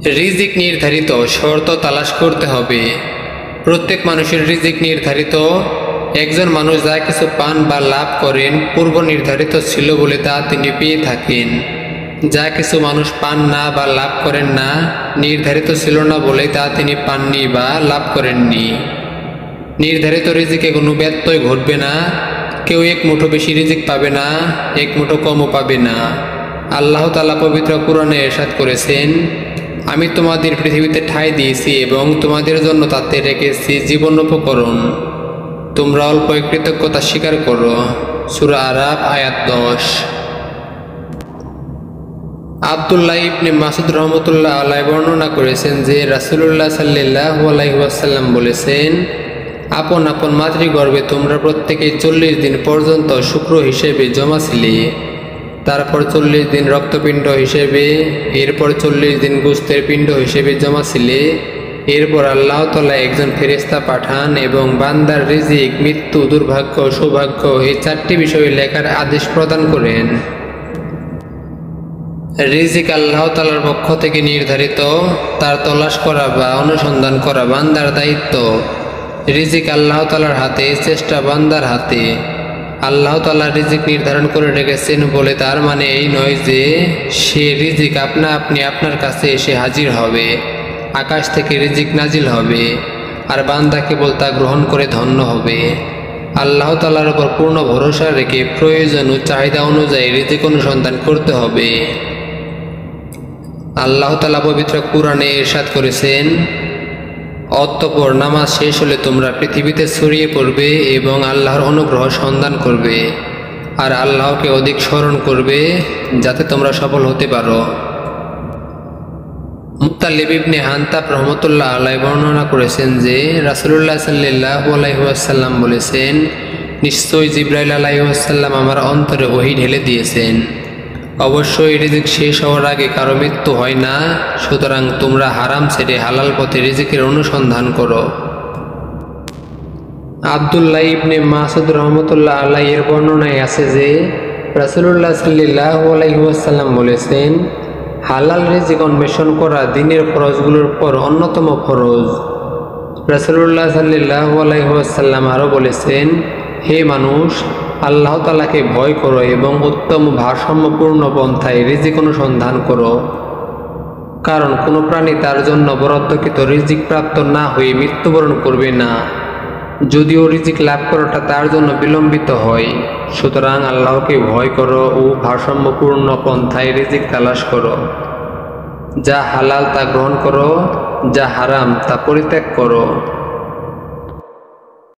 রিজিক নির্ধারিত শর্ত তালাশ করতে হবে। প্রত্যেক মানুষের রিজিক নির্ধারিত। একজন মানুষ যা কিছু পান বা লাভ করেন পূর্ব নির্ধারিত ছিল বলে তা তিনি পেয়ে থাকেন। যা কিছু মানুষ পান না বা লাভ করেন না, নির্ধারিত ছিল না বলে তা তিনি পাননি বা লাভ করেননি। নির্ধারিত রিজিকে কোনো ব্যত্যয় ঘটবে না। কেউ এক মুঠো বেশি রিজিক পাবে না, এক মুঠো কমও পাবে না। আল্লাহ তাআলা পবিত্র কুরআনে ইরশাদ করেছেন, আমি তোমাদের পৃথিবীতে ঠাঁই দিয়েছি এবং তোমাদের জন্য তাতে রেখেছি জীবন উপকরণ। তোমরা অল্প কৃতজ্ঞতা স্বীকার করো। সূরা আরাফ আয়াত 10। আব্দুল্লাহ ইবনে মাসউদ রাহমাতুল্লাহ আলাইহি বর্ণনা করেছেন যে রাসূলুল্লাহ সাল্লাল্লাহু আলাইহি ওয়াসাল্লাম বলেছেন, আপন আপন মাতৃগর্ভে তোমরা প্রত্যেকেই 40 দিন পর্যন্ত শুক্র হিসেবে জমা ছিলে, তারপর 40 দিন রক্তপিণ্ড হিসেবে, এরপর 40 দিন গোশতের পিণ্ড হিসেবে জমা ছিলে। এরপর আল্লাহ তাআলা একজন ফেরেশতা পাঠান এবং বান্দার রিজিক, মৃত্যু, দুর্ভাগ্য, সৌভাগ্য এই 4টি বিষয়ে লেখার আদেশ প্রদান করেন। রিজিক আল্লাহ তাআলার পক্ষ থেকে নির্ধারিত, তার তলাশ করা বা অনুসন্ধান করা বান্দার দায়িত্ব। রিজিক আল্লাহ তাআলার হাতে, চেষ্টা বান্দার হাতে। আল্লাহ তাআলা রিজিক নির্ধারণ করে রেখেছেন বলে তার মানে এই নয় যে সে রিজিক আপনা আপনি আপনার কাছে এসে হাজির হবে, আকাশ থেকে রিজিক নাজিল হবে আর বান্দা কেবল তা গ্রহণ করে ধন্য হবে। আল্লাহ তাআলার উপর পূর্ণ ভরসা রেখে প্রয়োজন ও চাহিদা অনুযায়ী রিজিক অনুসন্ধান করতে হবে। আল্লাহ তাআলা পবিত্র কুরআনে ইরশাদ করেছেন, অতঃপর নামাজ শেষ হলে তোমরা পৃথিবীতে ছড়িয়ে পড়বে এবং আল্লাহর অনুগ্রহ সন্ধান করবে আর আল্লাহকে অধিক স্মরণ করবে যাতে তোমরা সফল হতে পারো। মুত্তালিব ইবনে হানতাব রাহমাতুল্লাহ আলাইহি বর্ণনা করেছেন যে রাসূলুল্লাহ সাল্লাল্লাহু আলাইহি ওয়াসাল্লাম বলেছেন, নিশ্চয়ই জিবরাইল আলাইহিস সালাম আমার অন্তরে ওহী ঢেলে দিয়েছেন। অবশ্যই রিজিক শেষ হওয়ার আগে কারো মৃত্যু হয় না, সুতরাং তোমরা হারাম ছেড়ে হালাল পথে রিজিকের অনুসন্ধান করো। আব্দুল্লাহ ইবনে মাসউদ রাহমাতুল্লাহ আলাইহি এর বর্ণনায় আছে যে রাসূলুল্লাহ সাল্লাল্লাহু আলাইহি ওয়াসাল্লাম বলেছেন, হালাল রিজিক অন্বেষণ করা দ্বীনের ফরজগুলোর পর অন্যতম ফরজ। রাসূলুল্লাহ সাল্লাল্লাহু আলাইহি ওয়াসাল্লাম আরও বলেছেন, হে মানুষ, আল্লাহ তাআলাকে ভয় করো এবং উত্তম ভারসাম্যপূর্ণ পন্থায় রিজিক অনুসন্ধান করো, কারণ কোনো প্রাণী তার জন্য বরাদ্দকৃত রিজিক প্রাপ্ত না হয়ে মৃত্যুবরণ করবে না, যদিও রিজিক লাভ করাটা তার জন্য বিলম্বিত হয়। সুতরাং আল্লাহকে ভয় করো ও ভারসাম্যপূর্ণ পন্থায় রিজিক তালাশ করো। যা হালাল তা গ্রহণ করো, যা হারাম তা পরিত্যাগ করো।